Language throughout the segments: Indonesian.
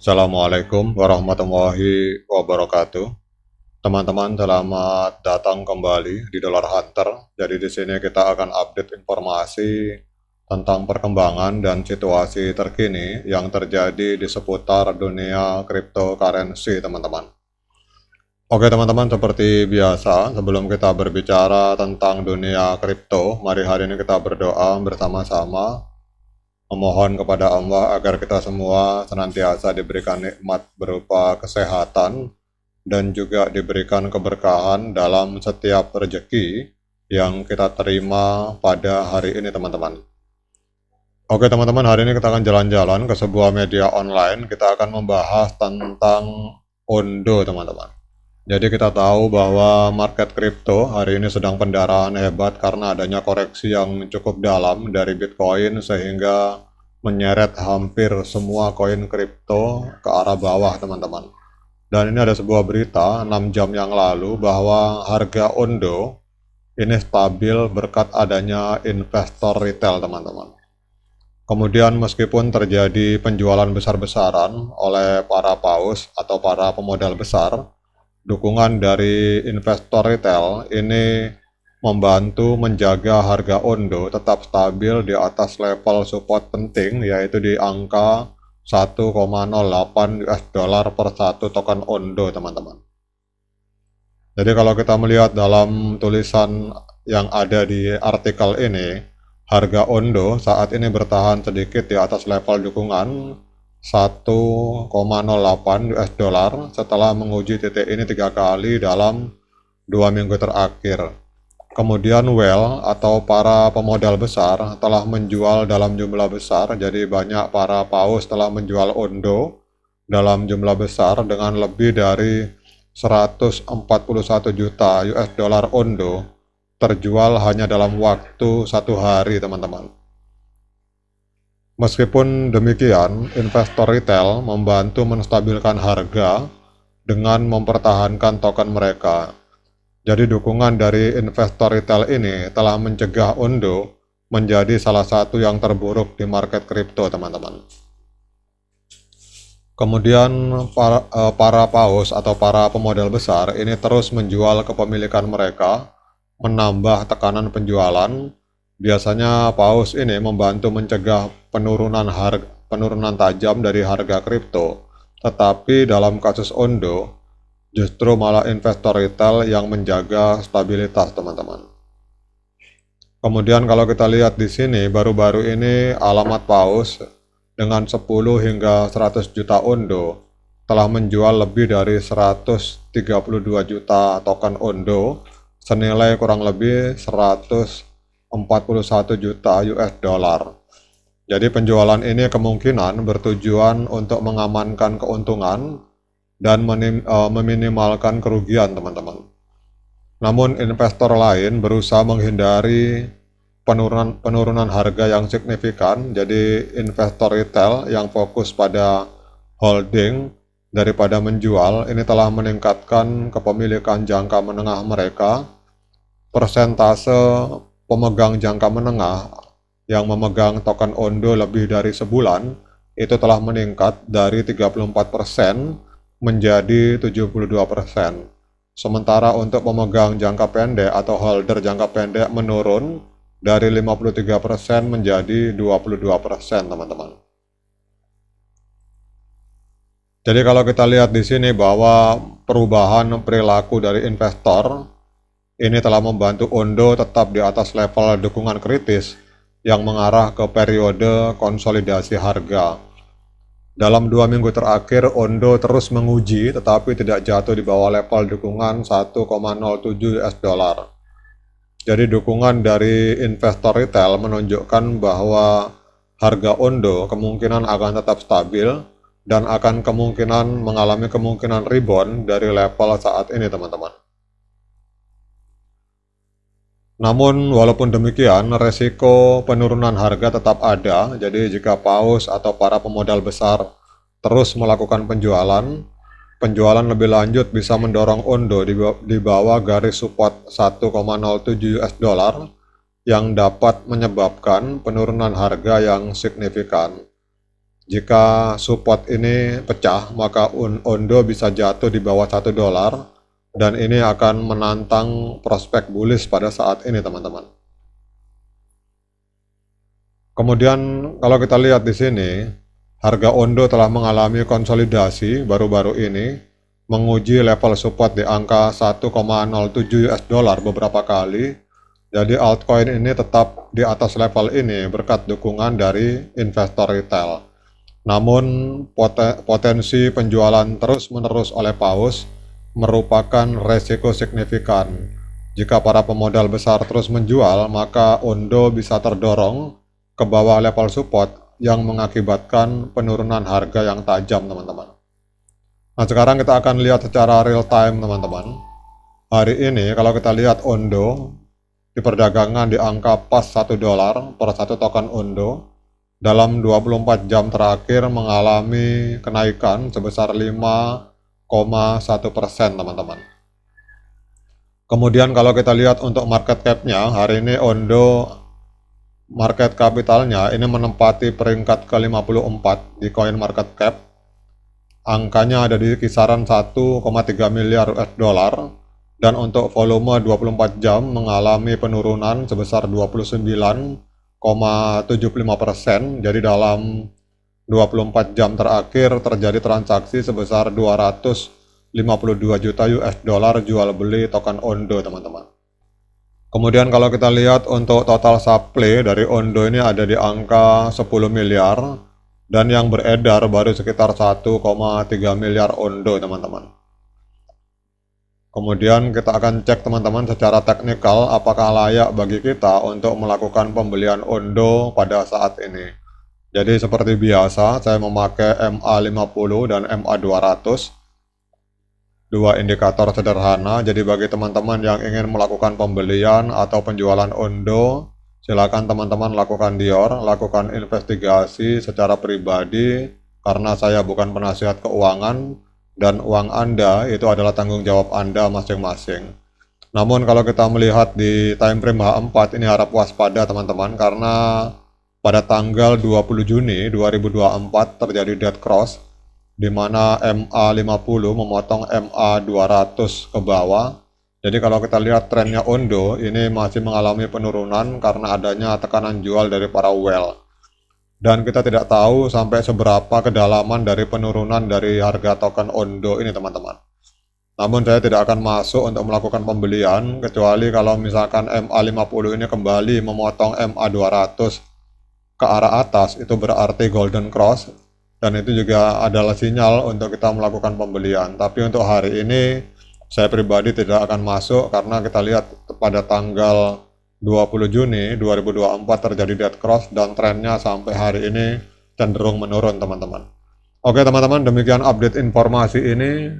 Assalamualaikum warahmatullahi wabarakatuh. Teman-teman, selamat datang kembali di Dollar Hunter. Jadi di sini kita akan update informasi tentang perkembangan dan situasi terkini yang terjadi di seputar dunia cryptocurrency, teman-teman. Oke, teman-teman, seperti biasa, sebelum kita berbicara tentang dunia kripto, mari hari ini kita berdoa bersama-sama memohon kepada Allah agar kita semua senantiasa diberikan nikmat berupa kesehatan dan juga diberikan keberkahan dalam setiap rezeki yang kita terima pada hari ini, teman-teman. Oke, teman-teman, hari ini kita akan jalan-jalan ke sebuah media online. Kita akan membahas tentang Ondo, teman-teman. Jadi kita tahu bahwa market kripto hari ini sedang pendarahan hebat karena adanya koreksi yang cukup dalam dari Bitcoin sehingga menyeret hampir semua koin kripto ke arah bawah, teman-teman. Dan ini ada sebuah berita 6 jam yang lalu bahwa harga Ondo ini stabil berkat adanya investor retail, teman-teman. Kemudian meskipun terjadi penjualan besar-besaran oleh para paus atau para pemodal besar, dukungan dari investor retail ini membantu menjaga harga Ondo tetap stabil di atas level support penting, yaitu di angka 1,08 US dollar per satu token Ondo, teman-teman. Jadi kalau kita melihat dalam tulisan yang ada di artikel ini, harga Ondo saat ini bertahan sedikit di atas level dukungan 1,08 US dollar setelah menguji titik ini 3 kali dalam 2 minggu terakhir. Kemudian whale atau para pemodal besar telah menjual dalam jumlah besar, jadi banyak para paus telah menjual Ondo dalam jumlah besar dengan lebih dari 141 juta US dollar Ondo terjual hanya dalam waktu 1 hari, teman-teman. Meskipun demikian, investor retail membantu menstabilkan harga dengan mempertahankan token mereka. Jadi dukungan dari investor retail ini telah mencegah Ondo menjadi salah satu yang terburuk di market kripto, teman-teman. Kemudian para paus atau para pemodal besar ini terus menjual kepemilikan mereka, menambah tekanan penjualan. Biasanya paus ini membantu mencegah penurunan tajam dari harga kripto. Tetapi dalam kasus Ondo, justru malah investor retail yang menjaga stabilitas, teman-teman. Kemudian kalau kita lihat di sini, baru-baru ini alamat paus dengan 10 hingga 100 juta Ondo telah menjual lebih dari 132 juta token Ondo senilai kurang lebih 141 juta US dollar. Jadi penjualan ini kemungkinan bertujuan untuk mengamankan keuntungan dan meminimalkan kerugian, teman-teman. Namun investor lain berusaha menghindari penurunan harga yang signifikan, jadi investor retail yang fokus pada holding daripada menjual ini telah meningkatkan kepemilikan jangka menengah mereka. Persentase pemegang jangka menengah yang memegang token Ondo lebih dari sebulan itu telah meningkat dari 34% menjadi 72%. Sementara untuk pemegang jangka pendek atau holder jangka pendek menurun dari 53% menjadi 22%, teman-teman. Jadi kalau kita lihat di sini bahwa perubahan perilaku dari investor ini telah membantu Ondo tetap di atas level dukungan kritis yang mengarah ke periode konsolidasi harga. Dalam 2 minggu terakhir, Ondo terus menguji tetapi tidak jatuh di bawah level dukungan 1,07 US dollar. Jadi dukungan dari investor retail menunjukkan bahwa harga Ondo kemungkinan akan tetap stabil dan akan kemungkinan mengalami kemungkinan rebound dari level saat ini, teman-teman. Namun walaupun demikian, resiko penurunan harga tetap ada. Jadi jika paus atau para pemodal besar terus melakukan penjualan lebih lanjut bisa mendorong Ondo di bawah garis support 1,07 US dollar yang dapat menyebabkan penurunan harga yang signifikan. Jika support ini pecah, maka Ondo bisa jatuh di bawah $1 dan ini akan menantang prospek bullish pada saat ini, teman-teman. Kemudian kalau kita lihat di sini, harga Ondo telah mengalami konsolidasi baru-baru ini, menguji level support di angka 1,07 US dollar beberapa kali. Jadi altcoin ini tetap di atas level ini berkat dukungan dari investor retail. Namun potensi penjualan terus-menerus oleh paus merupakan resiko signifikan. Jika para pemodal besar terus menjual, maka Ondo bisa terdorong ke bawah level support yang mengakibatkan penurunan harga yang tajam, teman-teman. Nah, sekarang kita akan lihat secara real time, teman-teman. Hari ini kalau kita lihat Ondo di perdagangan di angka pas $1 per satu token Ondo, dalam 24 jam terakhir mengalami kenaikan sebesar 5,1%, teman-teman. Kemudian kalau kita lihat untuk market cap-nya, hari ini Ondo market kapitalnya ini menempati peringkat ke-54 di coin market cap. Angkanya ada di kisaran 1,3 miliar US dollar dan untuk volume 24 jam mengalami penurunan sebesar 29,75%. Jadi dalam 24 jam terakhir terjadi transaksi sebesar 252 juta US dollar jual beli token Ondo, teman-teman. Kemudian kalau kita lihat untuk total supply dari Ondo ini ada di angka 10 miliar dan yang beredar baru sekitar 1,3 miliar Ondo, teman-teman. Kemudian kita akan cek, teman-teman, secara teknikal apakah layak bagi kita untuk melakukan pembelian Ondo pada saat ini. Jadi seperti biasa saya memakai MA50 dan MA200, dua indikator sederhana. Jadi bagi teman-teman yang ingin melakukan pembelian atau penjualan Ondo, silakan teman-teman lakukan Dior, lakukan investigasi secara pribadi karena saya bukan penasihat keuangan dan uang Anda itu adalah tanggung jawab Anda masing-masing. Namun kalau kita melihat di time frame H4 ini harap waspada, teman-teman, karena pada tanggal 20 Juni 2024 terjadi dead cross di mana MA50 memotong MA200 ke bawah. Jadi kalau kita lihat trennya Ondo ini masih mengalami penurunan karena adanya tekanan jual dari para whale. Dan kita tidak tahu sampai seberapa kedalaman dari penurunan dari harga token Ondo ini, teman-teman. Namun saya tidak akan masuk untuk melakukan pembelian kecuali kalau misalkan MA50 ini kembali memotong MA200 ke arah atas, itu berarti golden cross dan itu juga adalah sinyal untuk kita melakukan pembelian. Tapi untuk hari ini saya pribadi tidak akan masuk karena kita lihat pada tanggal 20 Juni 2024 terjadi dead cross dan trennya sampai hari ini cenderung menurun, teman-teman. Oke, teman-teman, demikian update informasi ini.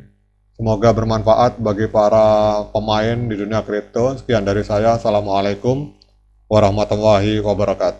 Semoga bermanfaat bagi para pemain di dunia kripto. Sekian dari saya. Assalamualaikum warahmatullahi wabarakatuh.